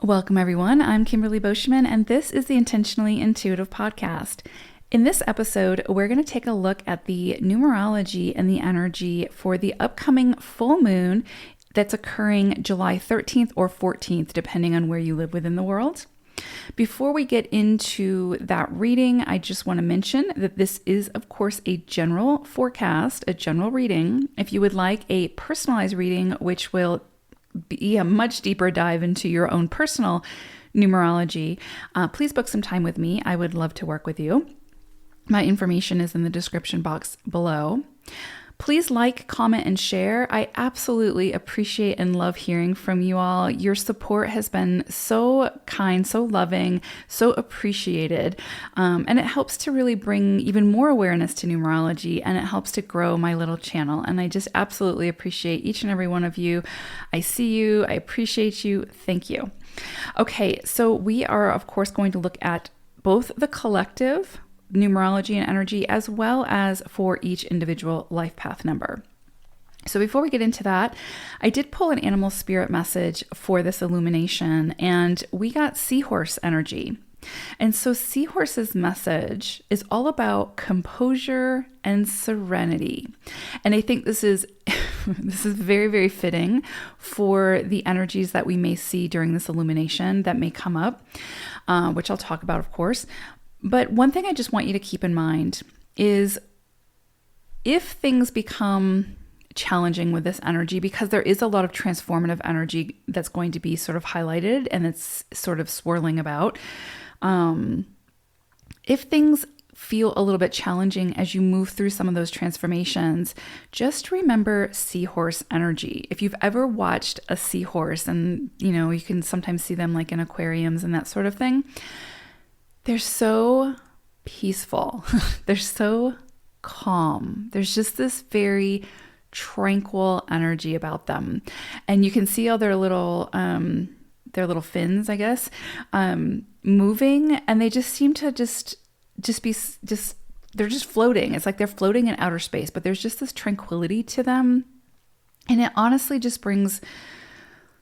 Welcome, everyone. I'm Kimberly Boschman, and this is the Intentionally Intuitive Podcast. In this episode, we're going to take a look at the numerology and the energy for the upcoming full moon that's occurring July 13th or 14th, depending on where you live within the world. Before we get into that reading, I just want to mention that this is, of course, a general forecast, a general reading. If you would like a personalized reading, which will be a much deeper dive into your own personal numerology, please book some time with me. I would love to work with you. My information is in the description box below. Please like, comment, and share. I absolutely appreciate and love hearing from you all. Your support has been so kind, so loving, so appreciated. And it helps to really bring even more awareness to numerology, and it helps to grow my little channel. And I just absolutely appreciate each and every one of you. I see you. I appreciate you. Thank you. Okay, so we are, of course, going to look at both the collective numerology and energy, as well as for each individual life path number. So before we get into that, I did pull an animal spirit message for this illumination, and we got seahorse energy. And so seahorse's message is all about composure and serenity. And I think this is this is very, very fitting for the energies that we may see during this illumination that may come up, which I'll talk about, of course. But one thing I just want you to keep in mind is if things become challenging with this energy, because there is a lot of transformative energy that's going to be sort of highlighted and it's sort of swirling about. If things feel a little bit challenging as you move through some of those transformations, just remember seahorse energy. If you've ever watched a seahorse, and you can sometimes see them like in aquariums and that sort of thing, they're so peaceful. They're so calm. There's just this very tranquil energy about them. And you can see all their little fins, I guess, moving, and they just seem to just be they're just floating. It's like they're floating in outer space, but there's just this tranquility to them. And it honestly just brings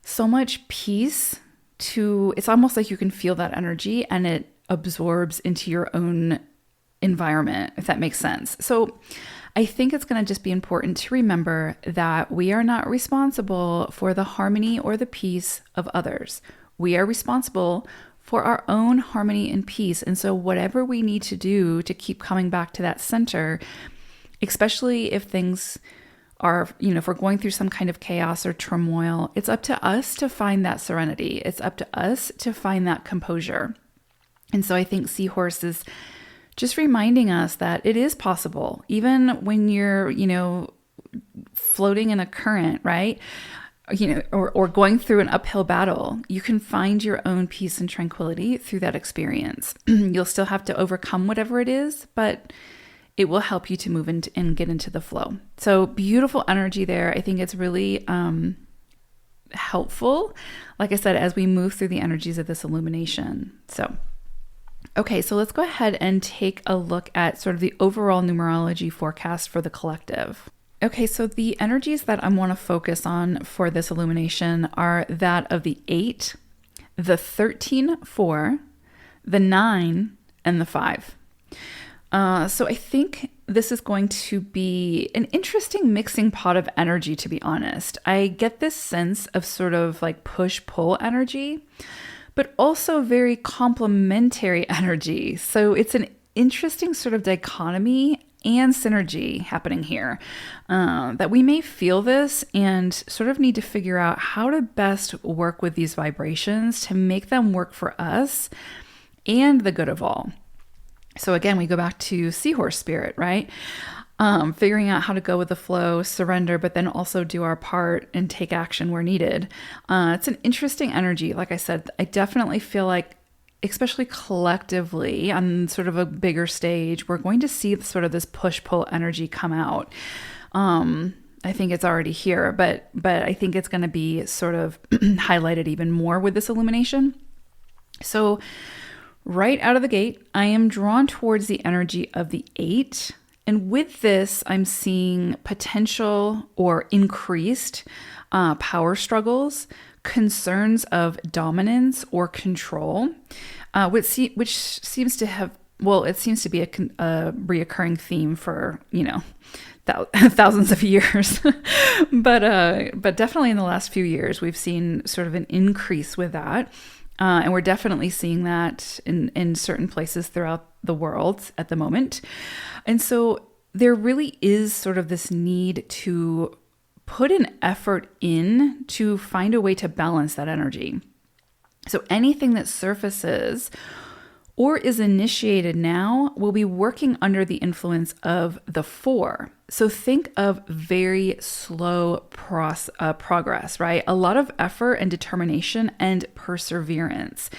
so much peace to, it's almost like you can feel that energy and it absorbs into your own environment, if that makes sense. So I think it's going to just be important to remember that we are not responsible for the harmony or the peace of others. We are responsible for our own harmony and peace. And so whatever we need to do to keep coming back to that center, especially if things are, if we're going through some kind of chaos or turmoil, it's up to us to find that serenity. It's up to us to find that composure. And so I think Seahorse is just reminding us that it is possible, even when you're, floating in a current, right? Or going through an uphill battle, you can find your own peace and tranquility through that experience. You'll still have to overcome whatever it is, but it will help you to move into and get into the flow. So beautiful energy there. I think it's really helpful, like I said, as we move through the energies of this illumination. Okay, so let's go ahead and take a look at sort of the overall numerology forecast for the collective. Okay, so the energies that I want to focus on for this illumination are that of the 8, the 13-4, the 9, and the 5. So I think this is going to be an interesting mixing pot of energy, to be honest. I get this sense of sort of like push-pull energy, but also very complementary energy. So it's an interesting sort of dichotomy and synergy happening here, that we may feel this and sort of need to figure out how to best work with these vibrations to make them work for us and the good of all. So again, we go back to seahorse spirit, right? Figuring out how to go with the flow, surrender, but then also do our part and take action where needed. It's an interesting energy. Like I said, I definitely feel like, especially collectively on sort of a bigger stage, we're going to see sort of this push-pull energy come out. I think it's already here, but I think it's going to be sort of highlighted even more with this illumination. So right out of the gate, I am drawn towards the energy of the 8. And with this, I'm seeing potential or increased power struggles, concerns of dominance or control, which seems to have, well, it seems to be a reoccurring theme for, thousands of years. but definitely in the last few years, we've seen sort of an increase with that. And we're definitely seeing that in certain places throughout the world at the moment. And so there really is sort of this need to put an effort in to find a way to balance that energy. So anything that surfaces or is initiated now will be working under the influence of the 4. So think of very slow progress, right? A lot of effort and determination and perseverance.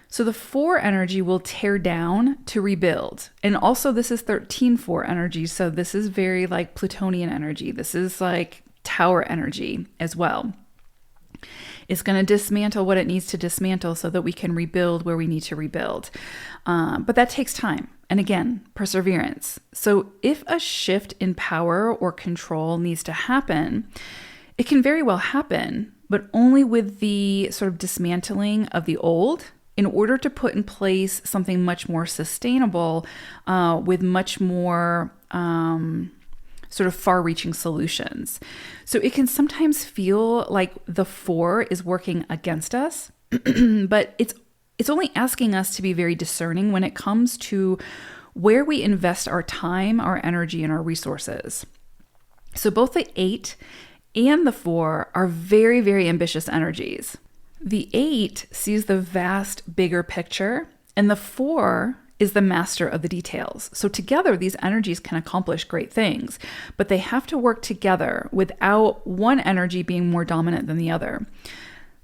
So the 4 energy will tear down to rebuild. And also this is 13-4 energy. So this is very like Plutonian energy. This is like tower energy as well. It's going to dismantle what it needs to dismantle so that we can rebuild where we need to rebuild. But that takes time. And again, perseverance. So if a shift in power or control needs to happen, it can very well happen, but only with the sort of dismantling of the old in order to put in place something much more sustainable with much more sort of far-reaching solutions. So it can sometimes feel like the 4 is working against us, but it's only asking us to be very discerning when it comes to where we invest our time, our energy, and our resources. So both the 8 and the 4 are very, very ambitious energies. The 8 sees the vast, bigger picture, and the 4 is the master of the details. So together, these energies can accomplish great things, but they have to work together without one energy being more dominant than the other.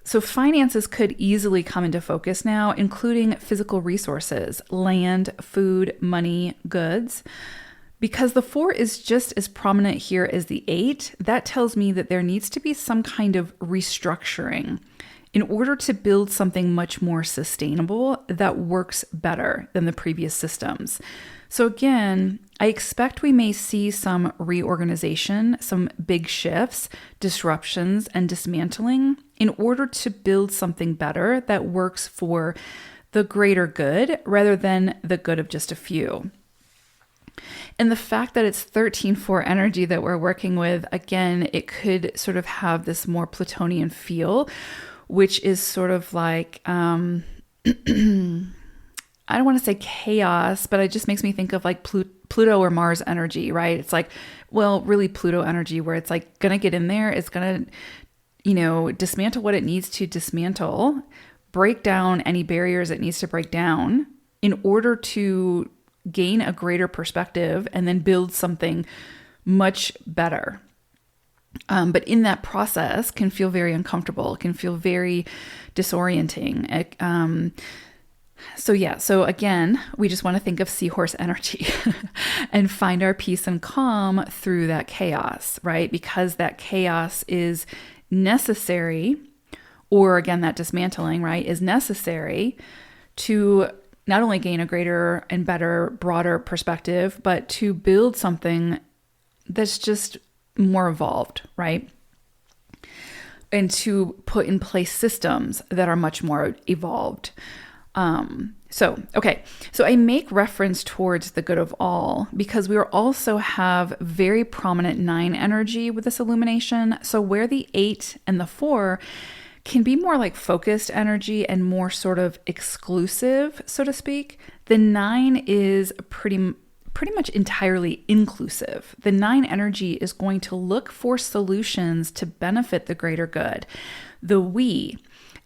So finances could easily come into focus now, including physical resources, land, food, money, goods. Because the 4 is just as prominent here as the 8, that tells me that there needs to be some kind of restructuring in order to build something much more sustainable that works better than the previous systems. So again, I expect we may see some reorganization, some big shifts, disruptions, and dismantling in order to build something better that works for the greater good rather than the good of just a few. And the fact that it's 13-4 energy that we're working with, again, it could sort of have this more Plutonian feel, which is sort of like, I don't want to say chaos, but it just makes me think of like Pluto or Mars energy, right? It's like, well, really Pluto energy where it's like going to get in there. It's going to, dismantle what it needs to dismantle, break down any barriers it needs to break down in order to gain a greater perspective and then build something much better. But in that process can feel very uncomfortable, can feel very disorienting. So again, we just want to think of seahorse energy and find our peace and calm through that chaos, right? Because that chaos is necessary, or again, that dismantling, right, is necessary to not only gain a greater and better, broader perspective, but to build something that's just more evolved, right? And to put in place systems that are much more evolved. So I make reference towards the good of all because we also have very prominent 9 energy with this illumination. So where the 8 and the 4 can be more like focused energy and more sort of exclusive, so to speak, the 9 is pretty much entirely inclusive. The 9 energy is going to look for solutions to benefit the greater good, the we.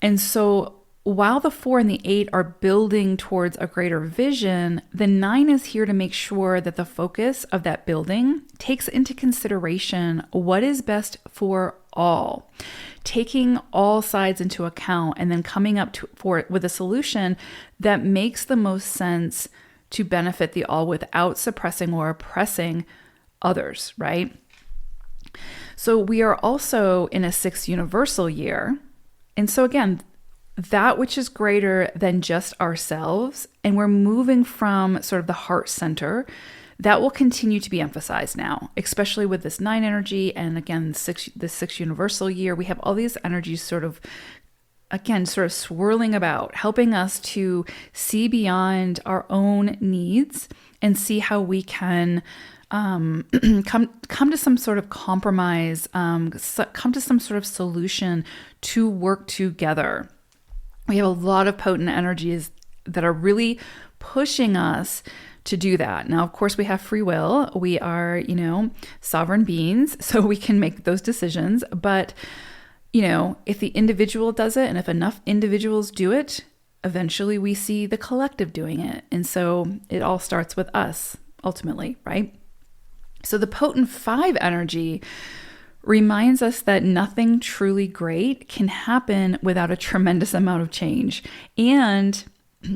And so while the 4 and the 8 are building towards a greater vision, the 9 is here to make sure that the focus of that building takes into consideration what is best for all, taking all sides into account and then coming up with a solution that makes the most sense to benefit the all without suppressing or oppressing others, right? So we are also in a 6th universal year. And so again, that which is greater than just ourselves, and we're moving from sort of the heart center, that will continue to be emphasized now, especially with this 9 energy. And again, the six universal year, we have all these energies sort of swirling about, helping us to see beyond our own needs and see how we can come to some sort of compromise, come to some sort of solution to work together. We have a lot of potent energies that are really pushing us to do that. Now, of course, we have free will. We are, sovereign beings, so we can make those decisions. But if the individual does it and if enough individuals do it, eventually we see the collective doing it. And so it all starts with us ultimately, right? So the potent 5 energy reminds us that nothing truly great can happen without a tremendous amount of change and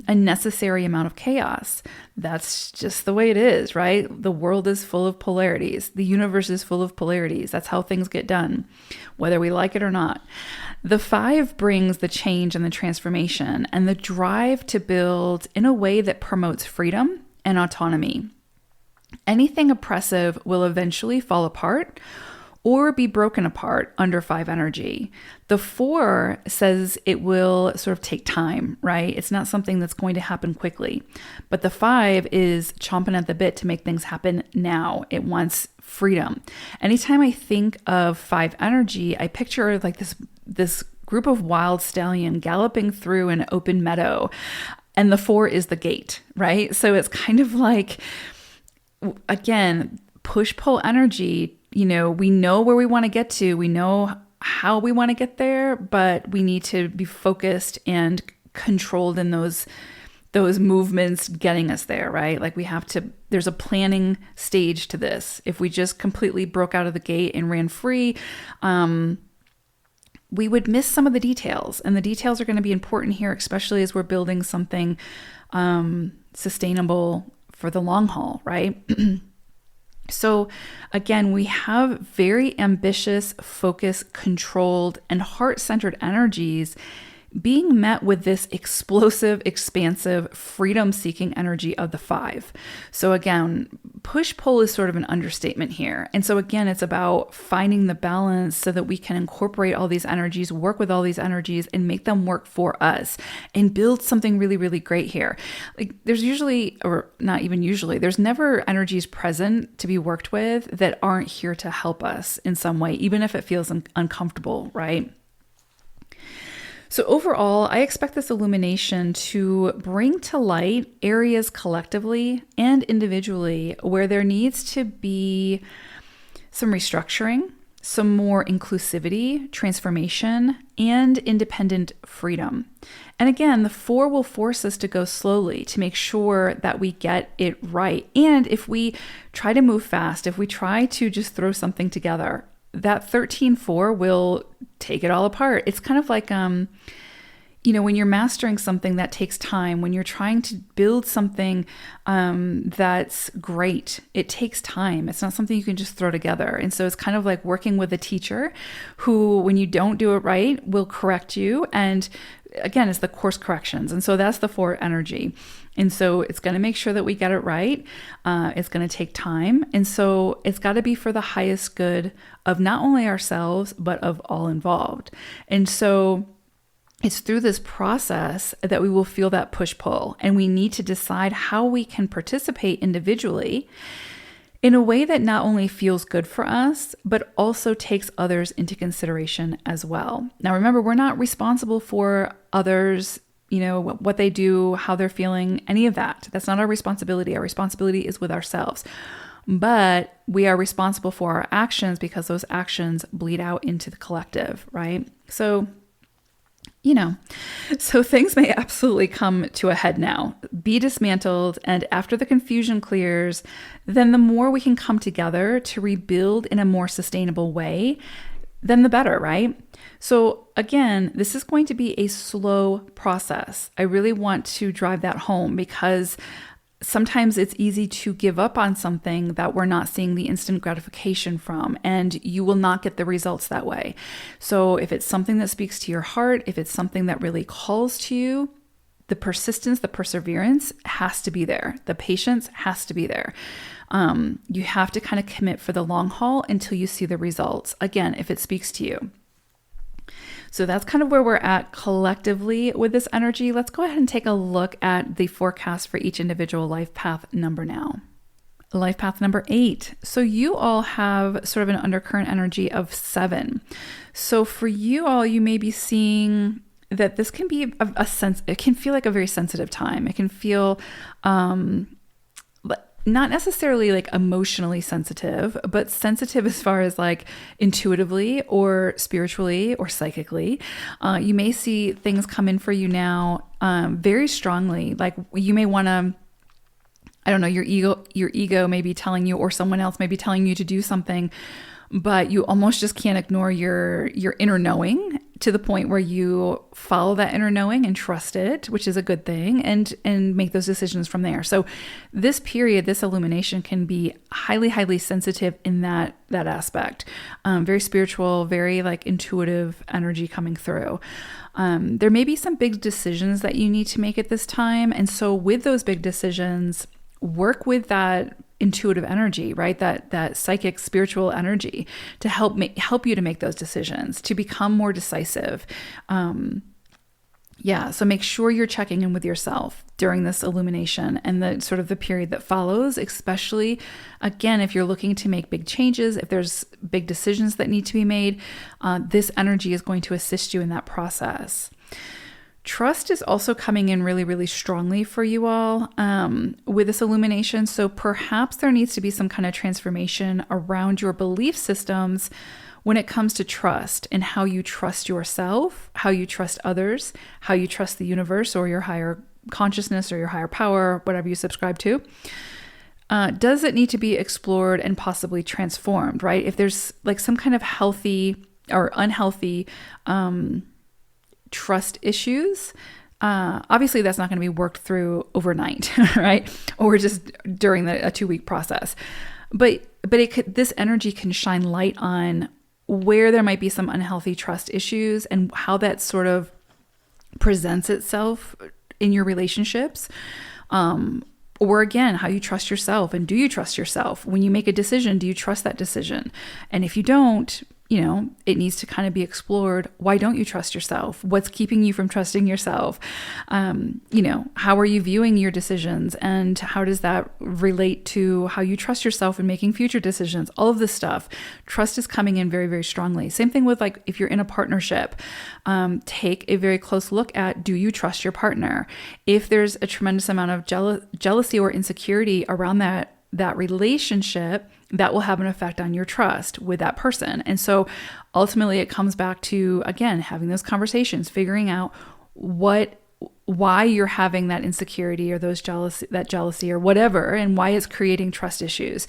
a necessary amount of chaos. That's just the way it is, right? The world is full of polarities. The universe is full of polarities. That's how things get done, whether we like it or not. The 5 brings the change and the transformation and the drive to build in a way that promotes freedom and autonomy. Anything oppressive will eventually fall apart or be broken apart under 5 energy. The 4 says it will sort of take time, right? It's not something that's going to happen quickly. But the 5 is chomping at the bit to make things happen now. It wants freedom. Anytime I think of 5 energy, I picture like this group of wild stallion galloping through an open meadow. And the 4 is the gate, right? So it's kind of like, again, push-pull energy. We know where we want to get to. We know how we want to get there, but we need to be focused and controlled in those movements getting us there, right? Like there's a planning stage to this. If we just completely broke out of the gate and ran free, we would miss some of the details. And the details are going to be important here, especially as we're building something sustainable for the long haul, right? So again, we have very ambitious, focused, controlled, and heart-centered energies being met with this explosive, expansive, freedom-seeking energy of the 5. So again, push-pull is sort of an understatement here. And so again, it's about finding the balance so that we can incorporate all these energies, work with all these energies, and make them work for us and build something really, really great here. Like there's usually, or not even usually, there's never energies present to be worked with that aren't here to help us in some way, even if it feels uncomfortable, right? So overall, I expect this illumination to bring to light areas collectively and individually where there needs to be some restructuring, some more inclusivity, transformation, and independent freedom. And again, the 4 will force us to go slowly to make sure that we get it right. And if we try to move fast, if we try to just throw something together, that 13-4 will take it all apart. It's kind of like, when you're mastering something that takes time, when you're trying to build something that's great, it takes time. It's not something you can just throw together. And so it's kind of like working with a teacher who, when you don't do it right, will correct you. And again, it's the course corrections. And so that's the 4 energy. And so it's going to make sure that we get it right. It's going to take time. And so it's got to be for the highest good of not only ourselves, but of all involved. And so it's through this process that we will feel that push-pull. And we need to decide how we can participate individually in a way that not only feels good for us, but also takes others into consideration as well. Now, remember, we're not responsible for others, what they do, how they're feeling, any of that. That's not our responsibility. Our responsibility is with ourselves. But we are responsible for our actions because those actions bleed out into the collective, right? So things may absolutely come to a head now, be dismantled, and after the confusion clears, then the more we can come together to rebuild in a more sustainable way, then the better, right? So again, this is going to be a slow process. I really want to drive that home because sometimes it's easy to give up on something that we're not seeing the instant gratification from, and you will not get the results that way. So if it's something that speaks to your heart, if it's something that really calls to you, the persistence, the perseverance has to be there. The patience has to be there. You have to kind of commit for the long haul until you see the results. Again, if it speaks to you. So that's kind of where we're at collectively with this energy. Let's go ahead and take a look at the forecast for each individual life path number now. Life path number 8. So you all have sort of an undercurrent energy of 7. So for you all, you may be seeing that this can be a sense, it can feel like a very sensitive time. It can feel, not necessarily like emotionally sensitive, but sensitive as far as like intuitively or spiritually or psychically. You may see things come in for you now very strongly. Like you may want to, I don't know, your ego may be telling you, or someone else may be telling you to do something, but you almost just can't ignore your inner knowing to the point where you follow that inner knowing and trust it, which is a good thing, and make those decisions from there. So this period, this illumination can be highly, highly sensitive in that aspect. Very spiritual, very like intuitive energy coming through. There may be some big decisions that you need to make at this time. And so with those big decisions, work with that intuitive energy, right? That psychic, spiritual energy to help you to make those decisions, to become more decisive. So make sure you're checking in with yourself during this illumination and the sort of the period that follows, especially, again, if you're looking to make big changes, if there's big decisions that need to be made, this energy is going to assist you in that process. Trust is also coming in really, really strongly for you all with this illumination. So perhaps there needs to be some kind of transformation around your belief systems when it comes to trust and how you trust yourself, how you trust others, how you trust the universe or your higher consciousness or your higher power, whatever you subscribe to. Does it need to be explored and possibly transformed, right? If there's like some kind of healthy or unhealthy trust issues, obviously that's not going to be worked through overnight, right? Or just during a 2-week process. But this energy can shine light on where there might be some unhealthy trust issues and how that sort of presents itself in your relationships. Or again, how you trust yourself, and do you trust yourself? When you make a decision, do you trust that decision? And if you don't, it needs to kind of be explored. Why don't you trust yourself? What's keeping you from trusting yourself? How are you viewing your decisions? And how does that relate to how you trust yourself in making future decisions? All of this stuff. Trust is coming in very, very strongly. Same thing with like if you're in a partnership, take a very close look at, do you trust your partner? If there's a tremendous amount of jealousy or insecurity around that relationship, that will have an effect on your trust with that person. And so ultimately it comes back to, again, having those conversations, figuring out why you're having that insecurity or that jealousy or whatever, and why it's creating trust issues.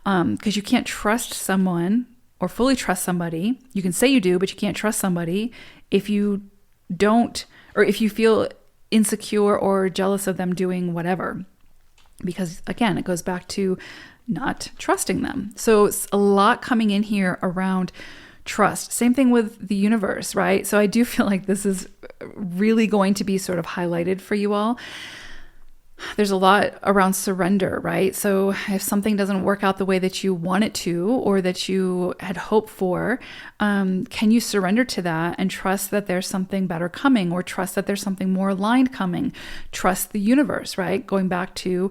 Because you can't trust someone or fully trust somebody. You can say you do, but you can't trust somebody if you don't, or if you feel insecure or jealous of them doing whatever. Because again, it goes back to not trusting them. So it's a lot coming in here around trust. Same thing with the universe, right? So I do feel like this is really going to be sort of highlighted for you all. There's a lot around surrender, right? So if something doesn't work out the way that you want it to, or that you had hoped for, can you surrender to that and trust that there's something better coming, or trust that there's something more aligned coming? Trust the universe, right? Going back to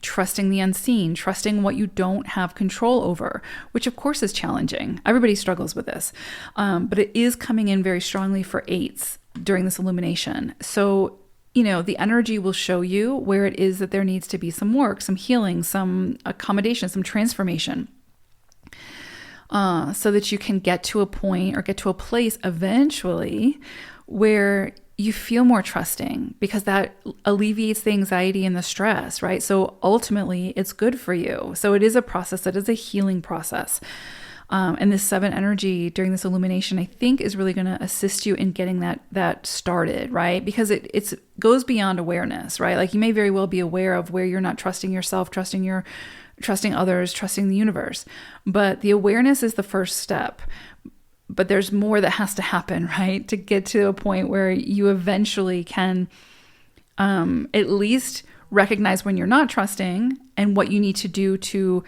trusting the unseen, trusting what you don't have control over, which of course is challenging. Everybody struggles with this, but it is coming in very strongly for 8s during this illumination. So the energy will show you where it is that there needs to be some work, some healing, some accommodation, some transformation, so that you can get to a point or get to a place eventually where you feel more trusting, because that alleviates the anxiety and the stress, right? So ultimately it's good for you. So it is a process. It is a healing process. And this 7 energy during this illumination, I think, is really going to assist you in getting that started, right? Because it goes beyond awareness, right? Like you may very well be aware of where you're not trusting yourself, trusting others, trusting the universe. But the awareness is the first step. But there's more that has to happen, right? To get to a point where you eventually can at least recognize when you're not trusting and what you need to do to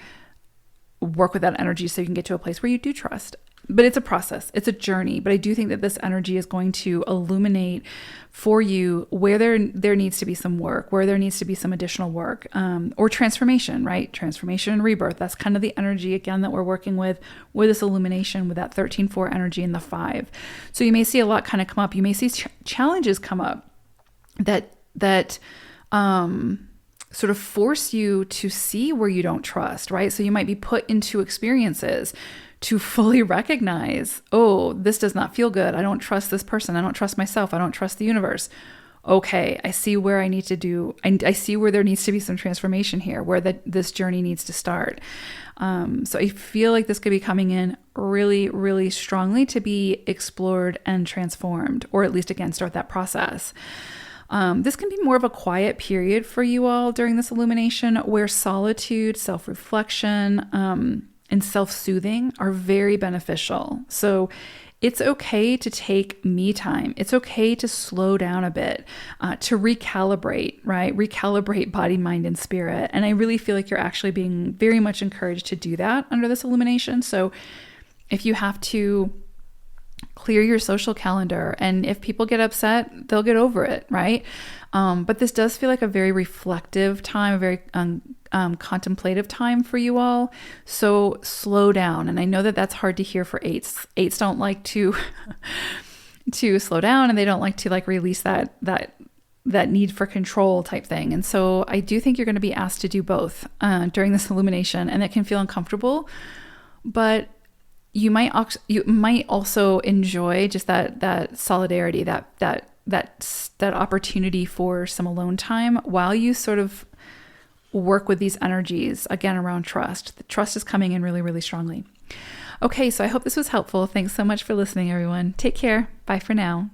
work with that energy so you can get to a place where you do trust. But it's a process. It's a journey. But I do think that this energy is going to illuminate for you where there needs to be some work, where there needs to be some additional work, or transformation, right? Transformation and rebirth. That's kind of the energy, again, that we're working with this illumination, with that 13-4 energy and the 5. So you may see a lot kind of come up. You may see challenges come up that sort of force you to see where you don't trust, right? So you might be put into experiences to fully recognize, oh, this does not feel good. I don't trust this person. I don't trust myself. I don't trust the universe. Okay, I see where I need to do, I see where there needs to be some transformation here, where this journey needs to start. So I feel like this could be coming in really, really strongly to be explored and transformed, or at least, again, start that process. This can be more of a quiet period for you all during this illumination, where solitude, self-reflection, and self-soothing are very beneficial. So it's okay to take me time. It's okay to slow down a bit, to recalibrate, right? Recalibrate body, mind, and spirit. And I really feel like you're actually being very much encouraged to do that under this illumination. So if you have to clear your social calendar, and if people get upset, they'll get over it, right? But this does feel like a very reflective time, a very contemplative time for you all. So slow down. And I know that that's hard to hear for eights. Eights don't like to slow down, and they don't like to release that need for control type thing. And so I do think you're going to be asked to do both during this illumination, and it can feel uncomfortable, but you might also enjoy just that solidarity, that opportunity for some alone time while you sort of work with these energies, again, around trust. The trust is coming in really, really strongly. Okay, so I hope this was helpful. Thanks so much for listening, everyone. Take care. Bye for now.